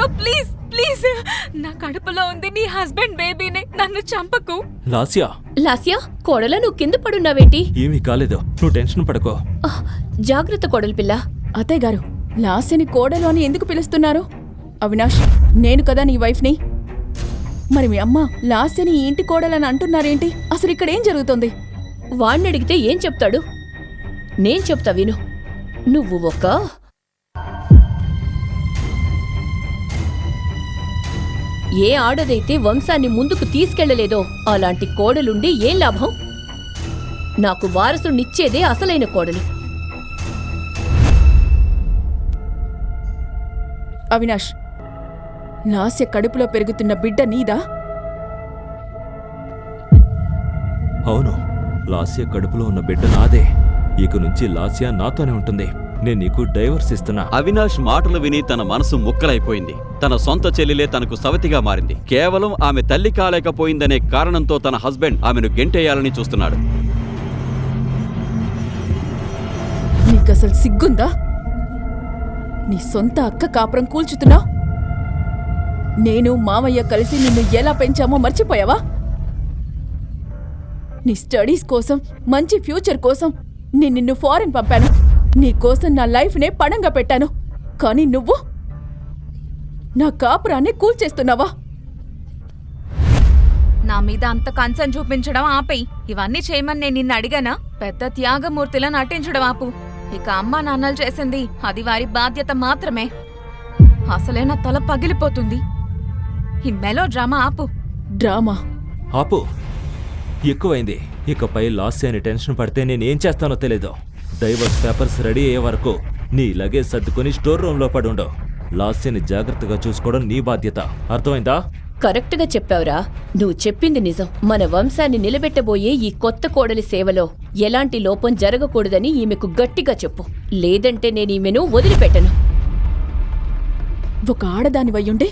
Lasya please please, నా కడుపులో ఉంది నీ హస్బెండ్ బేబీనే, నన్ను చంపకు. లాస్యా లాస్యా, కోడలా నువ్వు కింద పడున్నావేంటి? ఏమీ కాలేదు, నువ్వు టెన్షన్ పడకో. జాగ్రత్త కోడలు పిల్ల. అత్తయ్య గారు, లాస్యని కోడలు అని ఎందుకు పిలుస్తున్నారు? అవినాష్, నేను కదా నీ వైఫ్ని. మరి మీ అమ్మ లాస్యని ఈ ఇంటి కోడలని అంటున్నారేంటి? అసలు ఇక్కడ ఏం జరుగుతుంది? వాణ్ణి అడిగితే ఏం చెప్తాడు? నేను చెప్తా విను. నువ్వు ఏ ఆడదైతే వంశాన్ని ముందుకు తీసుకెళ్లలేదో అలాంటి కోడలుండి ఏం లాభం? నాకు వారసునిచ్చేదే అసలైన కోడలు. అవినాష్, లాస్య కడుపులో పెరుగుతున్న బిడ్డ నీదా? అవును, లాస్య కడుపులో ఉన్న బిడ్డ నాదే. ఇక నుంచి లాస్య నాతోనే ఉంటుంది. నేను నీకు డైవర్స్ ఇస్తున్నా. అవినాష్ మాటలు విని తన మనసు ముక్కలైపోయింది. తన సొంత చెల్లెలే తనకు సవతిగా మారింది. కేవలం ఆమె తల్లి కాలేకపోయిందనే కారణంతో తన హస్బెండ్ ఆమెను గెంటేయాలని చూస్తున్నాడు. నీకసలు సిగ్గుందా? నీ సొంత అక్క కాపురం కూల్చుతున్నావు. నేను మావయ్య కలిసి నిన్ను ఎలా పెంచామో మర్చిపోయావా? నీ స్టడీస్ కోసం, మంచి ఫ్యూచర్ కోసం నేను నిన్ను ఫారెన్ పంపాను. నీకోసం నా లైఫ్నే పణంగా పెట్టాను. కానీ నువ్వు నా కాపురాన్ని కూల్చేస్తున్నావా? నా మీద అంత కన్సర్న్ చూపించడం ఆపేయి. ఇవన్నీ చేయమని నేను నిన్ను అడిగానా? పెద్ద త్యాగమూర్తిలా నటించడం ఆపు. ఇక అమ్మా నాన్నలు చేసింది అది వారి బాధ్యత మాత్రమే. అసలే నా తల పగిలిపోతుంది. ఈ మెలో డ్రామా ఆపు. డ్రామా ఆపు, ఎక్కువైంది. ఇకపై లాస్య అని టెన్షన్ పడితే నేనేం చేస్తానో తెలీదు. డైవర్స్ పేపర్స్ రెడీ అయ్యే వరకు నీ లగేజ్ సర్దుకొని స్టోర్ రూమ్లో పడుండవు. లాస్యని జాగ్రత్తగా చూసుకోవడం నీ బాధ్యత. అర్థమైందా? కరెక్ట్గా చెప్పావురా. నువ్వు చెప్పింది నిజం. మన వంశాన్ని నిలబెట్టబోయే ఈ కొత్త కోడలి సేవలో ఎలాంటి లోపం జరగకూడదని ఈమెకు గట్టిగా చెప్పు. లేదంటే నేను ఈమెను వదిలిపెట్టను. ఒక ఆడదానివయ్యుండే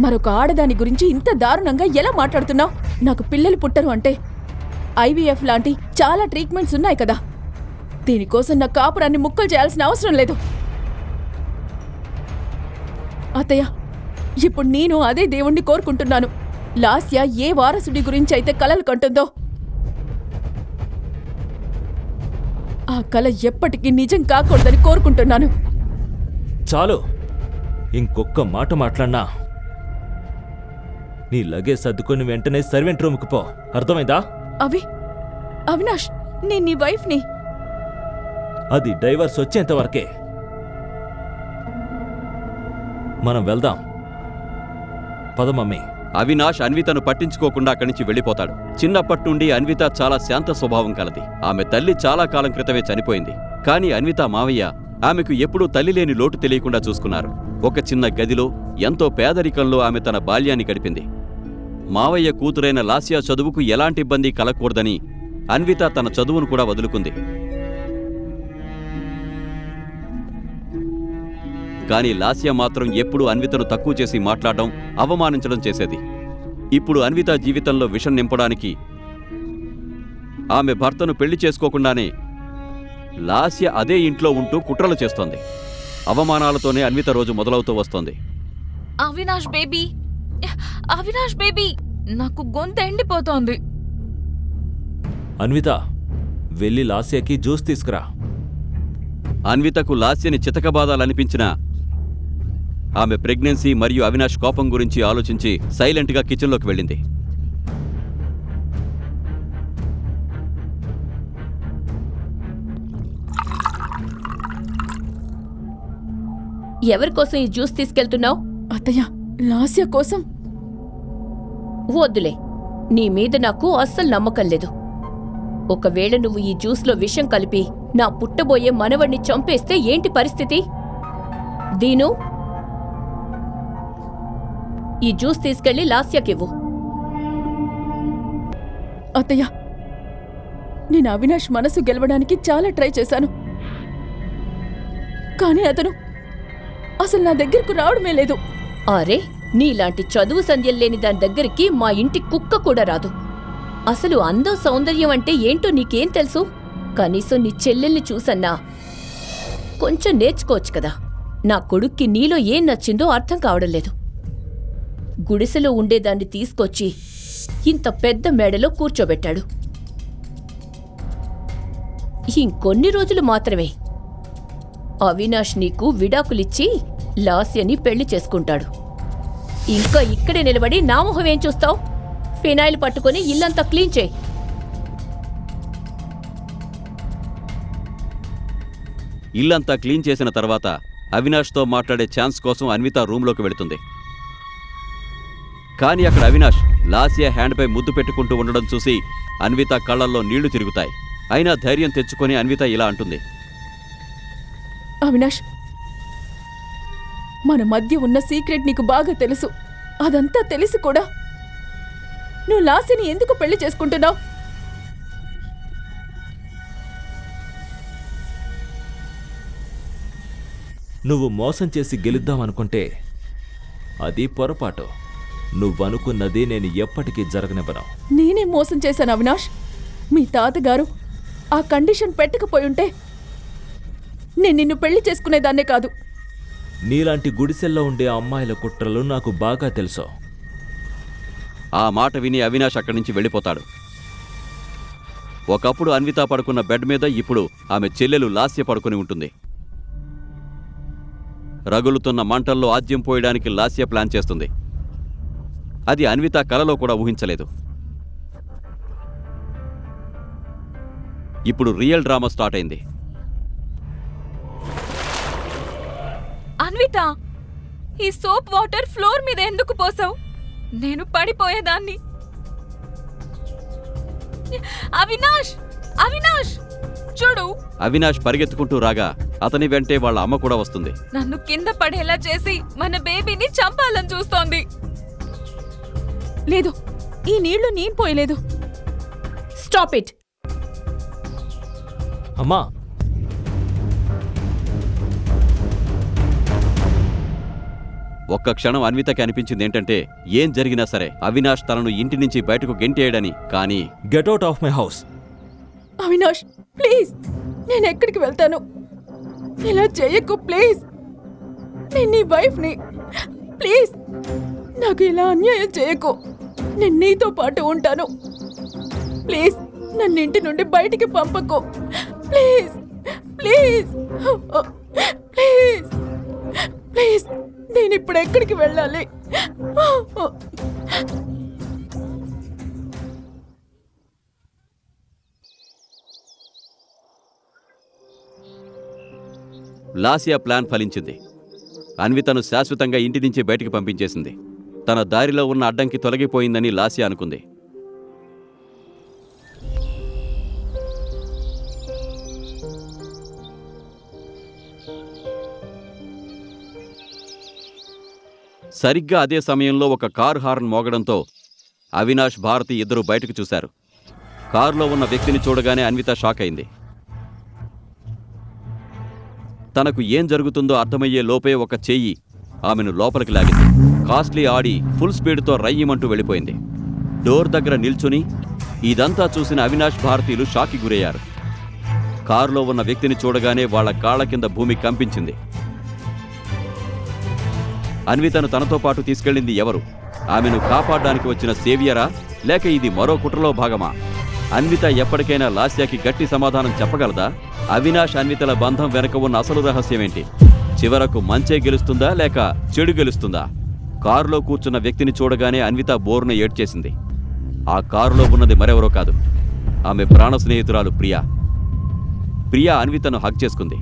మరొక ఆడదాని గురించి ఇంత దారుణంగా ఎలా మాట్లాడుతున్నావు? నాకు పిల్లలు పుట్టరు అంటే IVF లాంటి చాలా ట్రీట్మెంట్స్ ఉన్నాయి కదా. దీనికోసం నా కాపురాన్ని ముక్కలు చేయాల్సిన అవసరం లేదు. అత్తయ్య, ఇప్పుడు నేను అదే దేవుణ్ణి కోరుకుంటున్నాను. లాస్య ఏ వారసుడి గురించి అయితే కలలు కంటుందో ఆ కల ఎప్పటికీ నిజం కాకూడదని కోరుకుంటున్నాను. చాలు, ఇంకొక్క మాట మాట్లాడినా నీ లగేజ్ సర్దుకొని వెంటనే సర్వెంట్ రూమ్కి పో. అర్థమైందా? అవినాష్, నేను నీ వైఫ్ని. అది డైవర్స్ వచ్చేంత వరకే. మనం వెళ్దాం. పద మమ్మీ. అవినాష్ అన్వితను పట్టించుకోకుండా అక్కడి నుంచి వెళ్ళిపోతాడు. చిన్నప్పటి నుండి అన్విత చాలా శాంత స్వభావం కలది. ఆమె తల్లి చాలా కాలం క్రితమే చనిపోయింది. కానీ అన్విత మావయ్య ఆమెకు ఎప్పుడూ తల్లి లేని లోటు తెలియకుండా చూసుకున్నారు. ఒక చిన్న గదిలో ఎంతో పేదరికంలో ఆమె తన బాల్యాన్ని గడిపింది. మావయ్య కూతురైన లాస్య చదువుకు ఎలాంటి ఇబ్బంది కలగకూడదని అన్విత తన చదువును కూడా వదులుకుంది. కానీ లాస్య మాత్రం ఎప్పుడూ అన్వితను తక్కువ చేసి మాట్లాడడం, అవమానించడం చేసేది. ఇప్పుడు అన్విత జీవితంలో విషం నింపడానికి ఆమె భర్తను పెళ్లి చేసుకోకుండానే లాస్య అదే ఇంట్లో ఉంటూ కుట్రలు చేస్తోంది. అవమానాలతోనే అన్విత రోజు మొదలవుతూ వస్తోంది. అవినాష్ బేబీ, అవినాష్ బేబీ, నాకు గొంతు ఎండిపోతోంది. అన్విత, వెళ్ళి లాస్యకి జ్యూస్ తీసుకురా. అన్వితకు లాస్యని చితకబాదాలనిపించినా ఆమె ప్రెగ్నెన్సీ మరియు అవినాష్ కోపం గురించి ఆలోచించి సైలెంట్గా కిచెన్లోకి వెళ్ళింది. ఎవరికోసం ఈ జ్యూస్ తీసుకెళ్తున్నావు? అత్తయ్య, లాస్య కోసం. వద్దులే, నీ మీద నాకు అస్సలు నమ్మకం లేదు. ఒకవేళ నువ్వు ఈ జ్యూస్లో విషం కలిపి నా పుట్టబోయే మనవణ్ణి చంపేస్తే ఏంటి పరిస్థితి? దీను, ఈ జ్యూస్ తీసుకెళ్లి లాస్యకివ్వు. అత్తయ్య, నేను అవినాష్ మనసు గెలవడానికి చాలా ట్రై చేశాను. కానీ అతను అసలు నా దగ్గరకు రావడమే లేదు. అరే, నీలాంటి చదువు సంధ్యల్లేని దాని దగ్గరికి మా ఇంటి కుక్క కూడా రాదు. అసలు అందం సౌందర్యం అంటే ఏంటో నీకేం తెలుసు? కనీసం నీ చెల్లెల్ని చూసన్నా కొంచెం నేర్చుకోవచ్చు కదా. నా కొడుక్కి నీలో ఏం నచ్చిందో అర్థం కావడం లేదు. గుడిసెలో ఉండేదాన్ని తీసుకొచ్చి ఇంత పెద్ద మేడలో కూర్చోబెట్టాడు. ఇంకొన్ని రోజులు మాత్రమే అవినాష్ నీకు విడాకులిచ్చి లాస్యని పెళ్లి చేసుకుంటాడు. ఇంకా ఇక్కడే నిలబడి నా మొహం ఏం చూస్తావు? ఫినాయిల్ పట్టుకొని ఇల్లంతా క్లీన్ చేయి. ఇల్లంతా క్లీన్ చేసిన తర్వాత అవినాష్తో మాట్లాడే ఛాన్స్ కోసం అన్విత రూంలోకి వెళుతుంది. కానీ అక్కడ అవినాష్ లాస్య హ్యాండ్పై ముద్దు పెట్టుకుంటూ ఉండడం చూసి అన్విత కళ్లల్లో నీళ్లు తిరుగుతాయి. అయినా ధైర్యం తెచ్చుకొని అన్విత ఇలా అంటుంది. అవినాష్, మన మధ్య ఉన్న సీక్రెట్ నీకు బాగా తెలుసు. అదంతా తెలిసి కూడా నువ్వు లాస్యని ఎందుకు పెళ్లి చేసుకుంటున్నావు? నువ్వు మోసం చేసి గెలుద్దామనుకుంటే అది పొరపాటు. నువ్వనుకున్నది నేను ఎప్పటికీ జరగనివ్వను. నేనే మోసం చేశాను అవినాష్. మీ తాతగారు ఆ కండిషన్ పెట్టకపోయుంటే నేను నిన్ను పెళ్లి చేసుకునేదాన్నే కాదు. నీలాంటి గుడిసెల్లో ఉండే అమ్మాయిల కుట్రలు నాకు బాగా తెలుసు. ఆ మాట విని అవినాష్ అక్కడి నుంచి వెళ్ళిపోతాడు. ఒకప్పుడు అన్విత పడుకున్న బెడ్ మీద ఇప్పుడు ఆమె చెల్లెలు లాస్య పడుకుని ఉంటుంది. రగులుతున్న మంటల్లో ఆజ్యం పోయడానికి లాస్య ప్లాన్ చేస్తుంది. అది అన్విత కలలో కూడా ఊహించలేదు. ఇప్పుడు రియల్ డ్రామా స్టార్ట్ అయింది. అన్విత, ఈ సోప్ వాటర్ ఫ్లోర్ మీద ఎందుకు పోసావు? నేను పడిపోయేదాన్ని. అవినాష్, అవినాష్ చూడు. అవినాష్ పరిగెత్తుకుంటూ రాగా అతని వెంటే వాళ్ళ అమ్మ కూడా వస్తుంది. నన్ను కింద పడేలా చేసి మన బేబీని చంపాలని చూస్తోంది. లేదు, ఈ నీళ్లు నేను పోయలేదు. Stop it. అమ్మా, ఒక్క క్షణం అన్వితకి అనిపించింది ఏంటంటే ఏం జరిగినా సరే అవినాష్ తనను ఇంటి నుంచి బయటకు గెంటేయడని. కానీ get out of my house. Avinash please, నేను ఎక్కడికి వెళ్తాను? ఇలా చేయకు ప్లీజ్. నేను నీ వైఫ్ని. ప్లీజ్ నాకు ఇలా అన్యాయం చేయకు. నేను నీతో పాటు ఉంటాను. ప్లీజ్ నన్ను ఇంటి నుండి బయటికి పంపకు. Please please please please. నేను ఇప్పుడు ఎక్కడికి వెళ్ళాలి? లాస్య ప్లాన్ ఫలించింది. అన్వితను శాశ్వతంగా ఇంటి నుంచి బయటికి పంపించేసింది. తన దారిలో ఉన్న అడ్డంకి తొలగిపోయిందని లాస్య అనుకుంది. సరిగ్గా అదే సమయంలో ఒక కారు హార్న్ మోగడంతో అవినాష్, భారతి ఇద్దరూ బయటకు చూశారు. కారులో ఉన్న వ్యక్తిని చూడగానే అన్విత షాక్ అయింది. తనకు ఏం జరుగుతుందో అర్థమయ్యే లోపే ఒక చెయ్యి ఆమెను లోపలికి లాగింది. కాస్ట్లీ ఆడి ఫుల్ స్పీడ్తో రయ్యమంటూ వెళ్ళిపోయింది. డోర్ దగ్గర నిల్చుని ఇదంతా చూసిన అవినాష్, భారతీయులు షాక్కి గురయ్యారు. కారులో ఉన్న వ్యక్తిని చూడగానే వాళ్ల కాళ్ల కింద భూమి కంపించింది. అన్వితను తనతో పాటు తీసుకెళ్లింది ఎవరు? ఆమెను కాపాడడానికి వచ్చిన సేవియరా, లేక ఇది మరో కుట్రలో భాగమా? అన్విత ఎప్పటికైనా లాస్యాకి గట్టి సమాధానం చెప్పగలదా? అవినాష్, అన్వితల బంధం వెనక ఉన్న అసలు రహస్యమేంటి? చివరకు మంచే గెలుస్తుందా లేక చెడు గెలుస్తుందా? కారులో కూర్చున్న వ్యక్తిని చూడగానే అన్విత బోరున ఏడ్చేసింది. ఆ కారులో ఉన్నది మరెవరో కాదు, ఆమె ప్రాణ స్నేహితురాలు ప్రియా. ప్రియా అన్వితను హగ్ చేసుకుంది.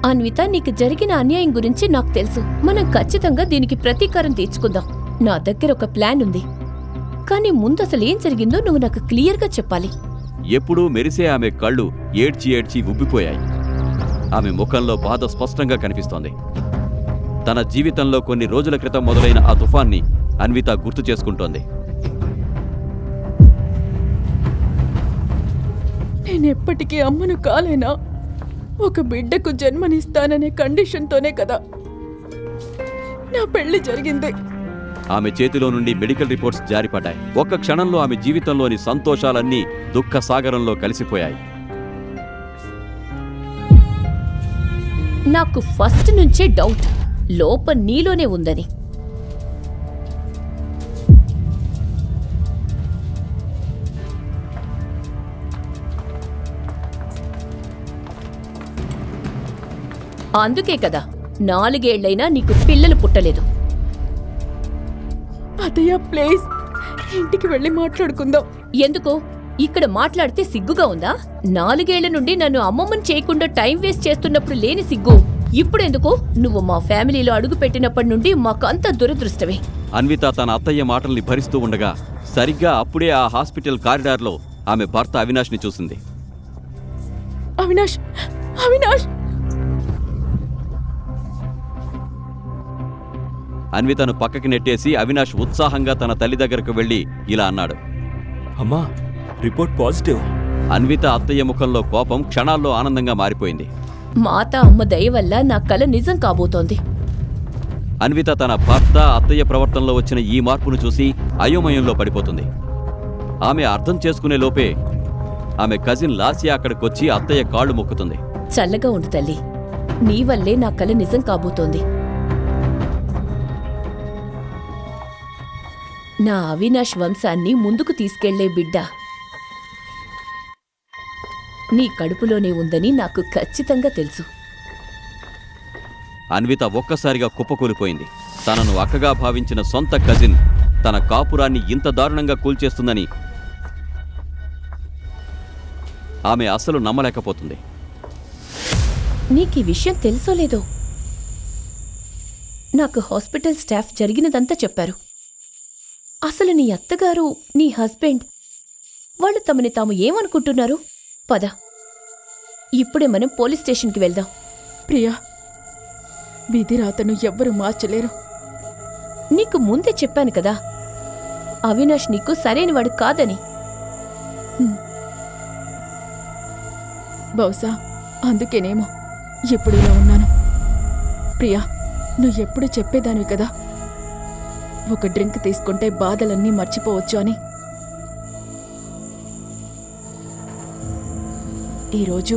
అన్విత, నీకు జరిగిన అన్యాయం గురించి నాకు తెలుసు. మనం ఖచ్చితంగా దీనికి ప్రతీకారం తీర్చుకుందాం. నా దగ్గర ఒక ప్లాన్ ఉంది. కానీ ముందు అసలు ఏం జరిగిందో నువ్వు నాకు క్లియర్గా చెప్పాలి. ఎప్పుడూ మెరిసే ఆమె కళ్ళు ఏడ్చి ఏడ్చి ఉబ్బిపోయాయి. ఆమె ముఖంలో బాధ స్పష్టంగా కనిపిస్తోంది. తన జీవితంలో కొన్ని రోజుల క్రితం మొదలైన ఆ తుఫాన్ని అన్విత గుర్తు చేసుకుంటోంది. నేనెప్పటికీ అమ్మను కాలేనా? ఒక బిడ్డకు జన్మనిస్తాననే కండిషన్తోనే కదా నా పెళ్లి జరిగింది. ఆమె చేతిలో నుండి మెడికల్ రిపోర్ట్స్ జారిపడ్డాయి. ఒక్క క్షణంలో ఆమె జీవితంలోని సంతోషాలన్నీ దుఃఖ సాగరంలో కలిసిపోయాయి. నాకు ఫస్ట్ నుంచే డౌట్ లోపం నీలోనే ఉందని. అందుకే కదా 4 ఏళ్లైనా నీకు పిల్లలు పుట్టలేదు. అత్తయ్య ప్లీజ్, ఇంటికి వెళ్ళి మాట్లాడుకుందాం. ఎందుకు? ఇక్కడ మాట్లాడితే సిగ్గుగా ఉందా? 4 ఏళ్ల నుండి నన్ను అమ్మమ్మని చేయకుండా టైం వేస్ట్ చేస్తున్నప్పుడు లేని సిగ్గు ఇప్పుడెందుకు? నువ్వు మా ఫ్యామిలీలో అడుగు పెట్టినప్పటి నుండి మాకంత దురదృష్టమే. అన్విత తన అత్తయ్య మాటల్ని భరిస్తూ ఉండగా సరిగ్గా అప్పుడే ఆ హాస్పిటల్ కారిడార్లో ఆమె భర్త అవినాష్ని చూసింది. అవినాష్, అవినాష్! అన్వితను పక్కకి నెట్టేసి అవినాష్ ఉత్సాహంగా తన తల్లి దగ్గరకు వెళ్లి ఇలా అన్నాడు. అమ్మా, రిపోర్ట్ పాజిటివ్. అన్విత అత్తయ్య ముఖంలో కోపం క్షణాల్లో ఆనందంగా మారిపోయింది. మాత అమ్మ దయ వల్ల నా కల నిజం కాబోతోంది. అన్విత తన భర్త అత్తయ్య ప్రవర్తనలో వచ్చిన ఈ మార్పును చూసి అయోమయంలో పడిపోతుంది. ఆమె అర్థం చేసుకునే లోపే ఆమె కజిన్ లాస్యా అక్కడికొచ్చి అత్తయ్య కాళ్ళు మొక్కుతుంది. చల్లగా ఉండు తల్లి, నీ వల్లే నా కల నిజం కాబోతోంది. నా అవినాష్ వంశాన్ని ముందుకు తీసుకెళ్లే బిడ్డ నీ కడుపులోనే ఉందని నాకు ఖచ్చితంగా తెలుసు. అన్విత ఒక్కసారిగా కుప్పకూలిపోయింది. తనను అక్కగా భావించిన సొంత కజిన్ తన కాపురాన్ని ఇంత దారుణంగా కూల్చేస్తుందని ఆమె అస్సలు నమ్మలేకపోతుంది. నీకీ విషయం తెలుసో లేదో, నాకు హాస్పిటల్ స్టాఫ్ జరిగినదంతా చెప్పారు. అసలు నీ అత్తగారు, నీ హస్బెండ్ వాళ్ళు తమని తాము ఏమనుకుంటున్నారు? పద, ఇప్పుడే మనం పోలీస్ స్టేషన్కి వెళ్దాం. ప్రియా, విధి రాతను ఎవ్వరూ మార్చలేరు. నీకు ముందే చెప్పాను కదా అవినాష్ నీకు సరైనవాడు కాదని. బహుశా అందుకేనేమో ఇప్పుడు ఇలా ఉన్నాను. ప్రియా, నువ్వు ఎప్పుడు చెప్పేదానివి కదా, ఒక డ్రింక్ తీసుకుంటే బాధలన్నీ మర్చిపోవచ్చు అని. ఈరోజు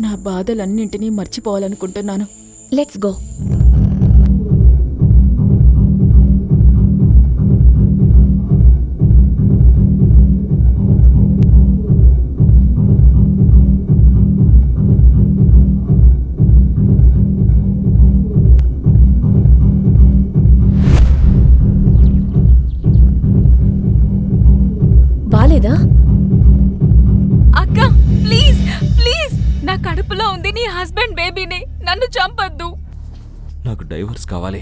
నా బాధలన్నింటినీ మర్చిపోవాలనుకుంటున్నాను. Let's go. బాలేదా? అక్క ప్లీజ్ ప్లీజ్, నా కడుపులో ఉంది నీ హస్బెండ్ బేబీని, నన్ను చంపొద్దు. నాకు డైవర్స్ కావాలి.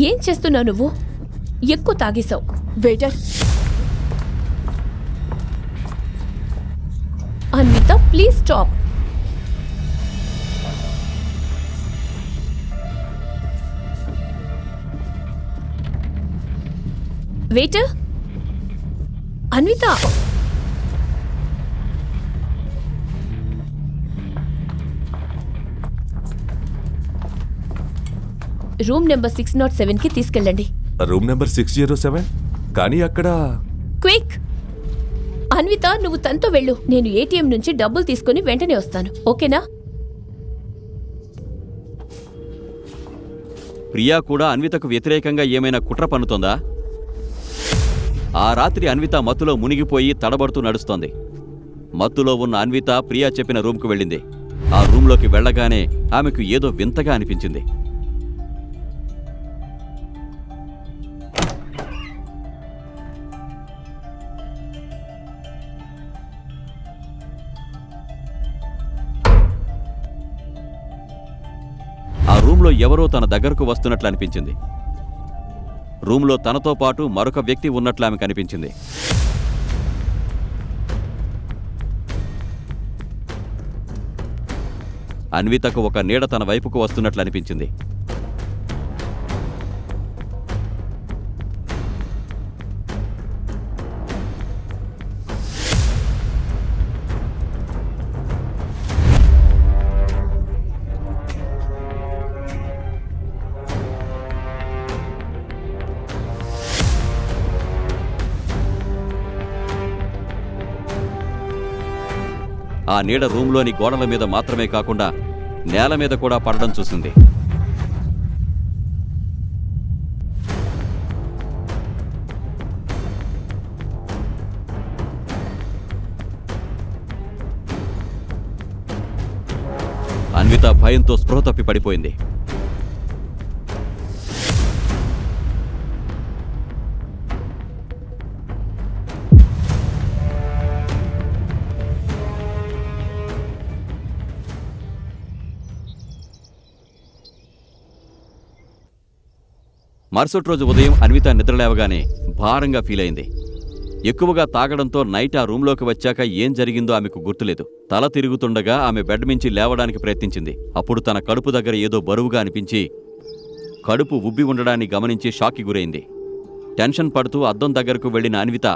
ఏం చేస్తున్నావు నువ్వు? ఎక్కువ తాగేశావు. Waiter, Anvitha please stop. Waiter, Anvitha, room number 607కి తీసుకెళ్ళండి. Room number 607? కానీ అక్కడ క్విక్! అన్విత, నువ్వు తనతో వెళ్ళు. నేను ఏటీఎం నుంచి డబ్బులు తీసుకుని వెంటనే వస్తాను, ఓకేనా? ప్రియా కూడా అన్వితకు వ్యతిరేకంగా ఏమైనా కుట్ర పన్నుతోందా? ఆ రాత్రి అన్విత మత్తులో మునిగిపోయి తడబడుతూ నడుస్తోంది. మత్తులో ఉన్న అన్విత ప్రియా చెప్పిన రూమ్కు వెళ్ళింది. ఆ రూంలోకి వెళ్లగానే ఆమెకు ఏదో వింతగా అనిపించింది. ఆ రూంలో ఎవరో తన దగ్గరకు వస్తున్నట్లు అనిపించింది. రూంలో తనతో పాటు మరొక వ్యక్తి ఉన్నట్లు ఆమెకు అనిపించింది. అన్వితకు ఒక నీడ తన వైపుకు వస్తున్నట్లు అనిపించింది. ఆ నీడ రూంలోని గోడల మీద మాత్రమే కాకుండా నేల మీద కూడా పడడం చూసింది. అన్విత భయంతో స్పృహ తప్పి పడిపోయింది. మరుసటి రోజు ఉదయం అన్విత నిద్రలేవగానే భారంగా ఫీల్ అయింది. ఎక్కువగా తాగడంతో నైట్ ఆ రూంలోకి వచ్చాక ఏం జరిగిందో ఆమెకు గుర్తులేదు. తల తిరుగుతుండగా ఆమె బెడ్ మించి లేవడానికి ప్రయత్నించింది. అప్పుడు తన కడుపు దగ్గర ఏదో బరువుగా అనిపించి కడుపు ఉబ్బి ఉండడాన్ని గమనించి షాక్కి గురైంది. టెన్షన్ పడుతూ అద్దం దగ్గరకు వెళ్లిన అన్విత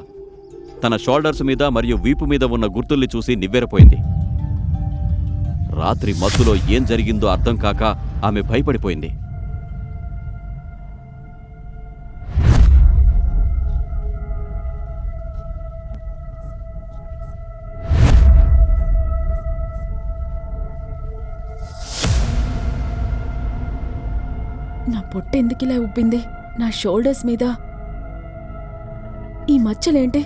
తన షోల్డర్స్ మీద మరియు వీపు మీద ఉన్న గుర్తుల్ని చూసి నివ్వెరపోయింది. రాత్రి మత్తులో ఏం జరిగిందో అర్థం కాక ఆమె భయపడిపోయింది. నా పొట్ట ఎందుకిలా ఉబ్బింది? నా షోల్డర్స్ మీద ఈ మచ్చలేంటి?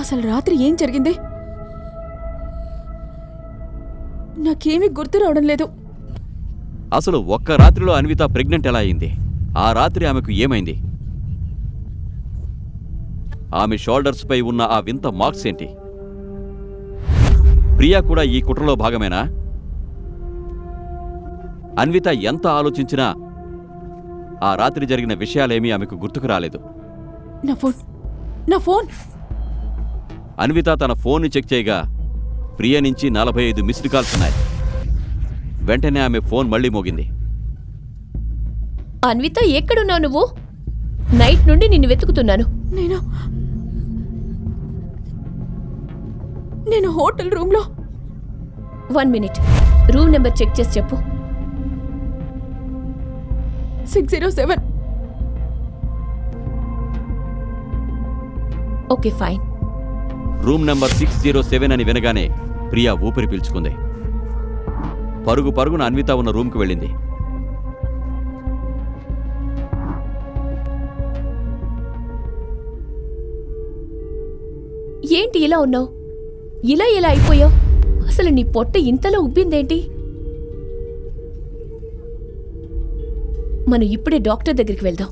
అసలు రాత్రి ఏం జరిగింది? నాకేమీ గుర్తు రావడం లేదు. అసలు ఒక్క రాత్రిలో అన్విత ప్రెగ్నెంట్ ఎలా అయింది? ఆ రాత్రి ఆమెకు ఏమైంది? ఆమె షోల్డర్స్ పై ఉన్న ఆ వింత మార్క్స్ ఏంటి? ప్రియా కూడా ఈ కుట్రలో భాగమేనా? అన్విత ఎంత ఆలోచించినా ఆ రాత్రి జరిగిన విషయాలేమీ ఆమెకు గుర్తుకు రాలేదు. నా ఫోన్ అన్విత తన ఫోన్ని చెక్ చేయగా ప్రియ నుంచి 45 మిస్డ్ కాల్స్ ఉన్నాయి. వెంటనే ఆమె ఫోన్ మళ్లీ మోగింది. అన్విత, ఎక్కడున్నావు నువ్వు? నైట్ నుండి నిన్ను వెతుకుతున్నాను. నేను హోటల్ రూమ్లో. 1 మినిట్, రూమ్ నెంబర్ చెక్ చేసి చెప్పు. 607. Okay, fine. రూమ్ నెంబర్ 607 అని వినగానే ప్రియా ఊపిరి పీల్చుకుంది. పరుగు పరుగున అన్విత ఉన్న రూమ్కి వెళ్ళింది. ఏంటి ఇలా ఉన్నావు? ఇలా ఎలా అయిపోయావు? అసలు నీ పొట్ట ఇంతలో ఉబ్బిందేంటి? మనం ఇప్పుడే డాక్టర్ దగ్గరికి వెళ్దాం.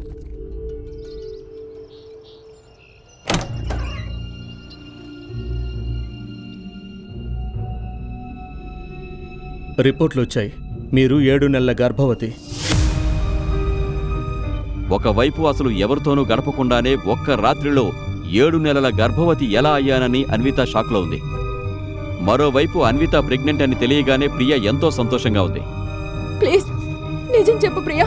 రిపోర్ట్లు వచ్చాయి. మీరు 7 నెలల గర్భవతి. ఒకవైపు అసలు ఎవరితోనూ గడపకుండానే ఒక్క రాత్రిలో 7 నెలల గర్భవతి ఎలా అయ్యానని అన్విత షాక్లో ఉంది. మరోవైపు అన్విత ప్రెగ్నెంట్ అని తెలియగానే ప్రియ ఎంతో సంతోషంగా ఉంది. ప్లీజ్ నిజం చెప్పు ప్రియా,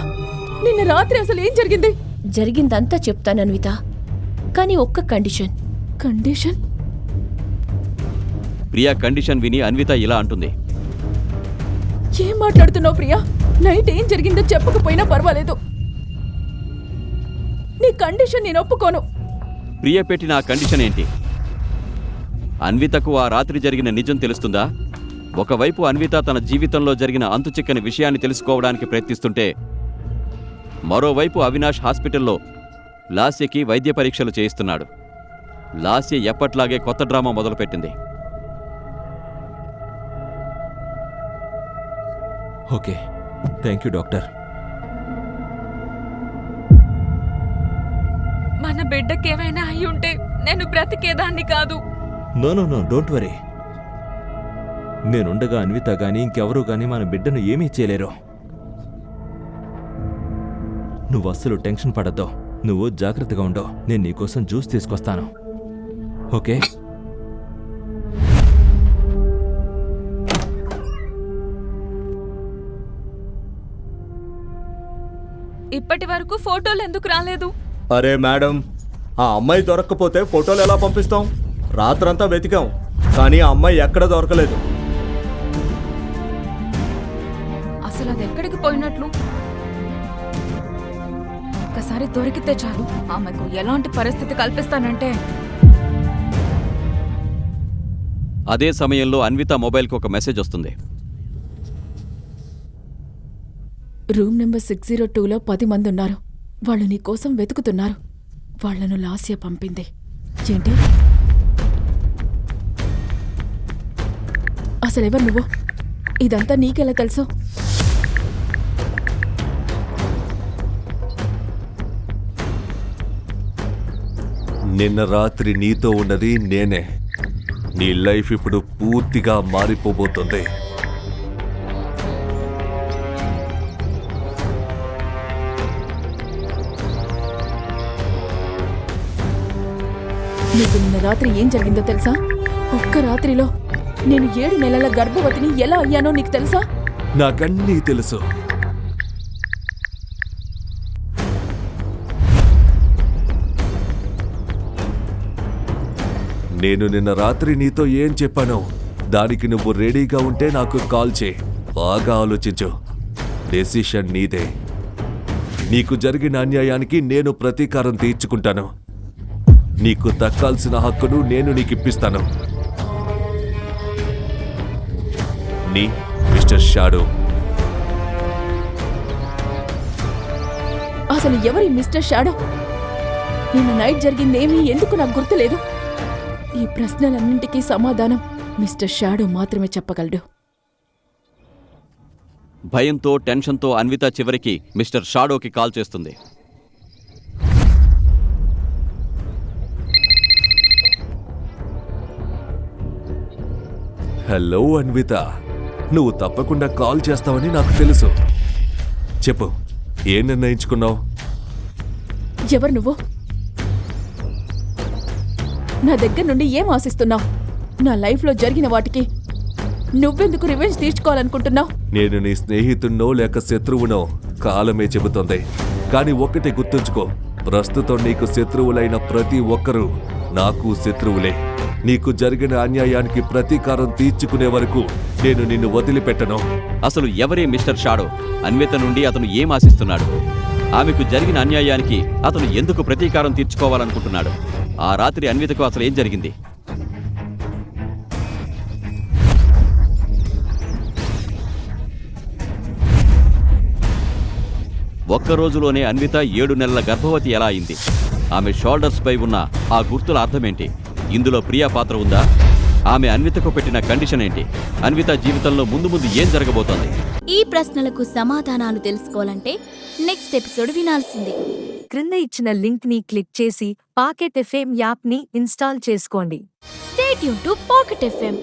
నిన్న రాత్రి అసలు ఏం జరిగింది? జరిగిందంతా చెప్తాను అన్విత, కానీ ఒక్క కండిషన్. కండిషన్? ప్రియా కండిషన్ విని అన్విత ఇలా అంటుంది. ఏం మాట్లాడుతున్నావు ప్రియా? నైట్ ఏం జరిగిందో చెప్పకపోయినా పర్వాలేదు. నీ కండిషన్ నేను ఒప్పుకోను. ప్రియ పెట్టిన ఆ కండిషన్ ఏంటి? అన్వితకు ఆ రాత్రి జరిగిన నిజం తెలుస్తుందా? ఒకవైపు అన్విత తన జీవితంలో జరిగిన అంతుచిక్కని విషయాన్ని తెలుసుకోవడానికి ప్రయత్నిస్తుంటే, మరోవైపు అవినాష్ హాస్పిటల్లో లాస్యకి వైద్య పరీక్షలు చేయిస్తున్నాడు. లాస్య ఎప్పట్లాగే కొత్త డ్రామా మొదలుపెట్టింది. Okay, thank you doctor. మన బిడ్డకేమైనా అయి ఉంటే నేను బ్రతికేదాన్ని కాదు. No no no, don't worry. నేనుండగా అన్విత గాని ఇంకెవరూ గాని మన బిడ్డను ఏమీ చేయలేరు. నువ్వు అస్సలు టెన్షన్ పడద్దు. నువ్వు జాగ్రత్తగా ఉండో. నేను నీకోసం జ్యూస్ తీసుకొస్తాను, ఓకే? ఇప్పటి వరకు ఫోటోలు ఎందుకు రాలేదు? అరే మేడం, ఆ అమ్మాయి దొరక్కపోతే ఫోటోలు ఎలా పంపిస్తాం? రాత్రంతా వెతికాం, కానీ ఆ అమ్మాయి ఎక్కడ దొరకలేదు. అసలు అది ఎక్కడికి పోయినట్లు? ఒక్కసారి దొరికితే చాలు, ఆమెకు ఎలాంటి పరిస్థితి కల్పిస్తానంటే. అదే సమయంలో అన్విత మొబైల్కి ఒక మెసేజ్ వస్తుంది. రూమ్ నెంబర్ 602లో 10 మంది ఉన్నారు. వాళ్ళు నీ కోసం వెతుకుతున్నారు. వాళ్లను లాస్య పంపింది. ఏంటి? అసలెవరు నువ్వు? ఇదంతా నీకెలా తెలుసు? నిన్న రాత్రి నీతో ఉన్నది నేనే. నీ లైఫ్ ఇప్పుడు పూర్తిగా మారిపోబోతుంది. నీకు నిన్న రాత్రి ఏం జరిగిందో తెలుసా? ఒక్క రాత్రిలో నేను 7 నెలల గర్భవతిని ఎలా అయ్యానో నీకు తెలుసా? నాకన్నీ తెలుసు. నేను నిన్న రాత్రి నీతో ఏం చెప్పానో దానికి నువ్వు రెడీగా ఉంటే నాకు కాల్ చేయి. బాగా ఆలోచించు. డెసిషన్ నీదే. నీకు జరిగిన అన్యాయానికి నేను ప్రతీకారం తీర్చుకుంటాను. నీకు దక్కాల్సిన హక్కును నేను నీకు ఇప్పిస్తాను. నీ మిస్టర్ షాడో. అసలు ఎవరి మిస్టర్ షాడో? నిన్న నైట్ జరిగిందేమీ ఎందుకు నాకు గుర్తులేదు. ఈ ప్రశ్నలన్నింటికీ సమాధానం మిస్టర్ షాడో మాత్రమే చెప్పగలడు. భయంతో టెన్షన్తో అన్విత చివరికి మిస్టర్ షాడోకి కాల్ చేస్తుంది. హలో అన్విత, నువ్వు తప్పకుండా కాల్ చేస్తావని నాకు తెలుసు. చెప్పు, ఏం నిర్ణయించుకున్నావు? ఎవరు నువ్వు? నా దగ్గర నుండి ఏం ఆశిస్తున్నావు? నా లైఫ్లో జరిగిన వాటికి నువ్వెందుకు రివెంజ్ తీర్చుకోవాలనుకుంటున్నావు? నేను నీ స్నేహితున్నో లేక శత్రువునో కాలమే చెబుతోంది. కానీ ఒక్కటి గుర్తుంచుకో, ప్రస్తుతం నీకు శత్రువులైన ప్రతి ఒక్కరూ నాకు శత్రువులే. నీకు జరిగిన అన్యాయానికి ప్రతీకారం తీర్చుకునే వరకు నేను నిన్ను వదిలిపెట్టను. అసలు ఎవరే మిస్టర్ షాడో? అన్విత నుండి అతను ఏం ఆశిస్తున్నాడు? ఆమెకు జరిగిన అన్యాయానికి అతను ఎందుకు ప్రతీకారం తీర్చుకోవాలనుకుంటున్నాడు? ఆ రాత్రి అన్వితకు అసలు ఏం జరిగింది? ఒక్కరోజులోనే అన్విత 7 నెలల గర్భవతి ఎలా అయింది? ఆమె షోల్డర్స్ పై ఉన్న ఆ గుర్తుల అర్థమేంటి? ఇందులో ప్రియా పాత్ర ఉందా? ఆమె అన్వితకు పెట్టిన కండిషన్ ఏంటి? అన్విత జీవితంలో ముందు ముందు ఏం జరగబోతోంది? ఈ ప్రశ్నలకు సమాధానాలు తెలుసుకోవాలంటే నెక్స్ట్ ఎపిసోడ్ వినాల్సిందే. క్రింద ఇచ్చిన లింక్ ని క్లిక్ చేసి పాకెట్ ఎఫ్ఎం యాప్ ని ఇన్స్టాల్ చేసుకోండి. Stay tune to pocket FM.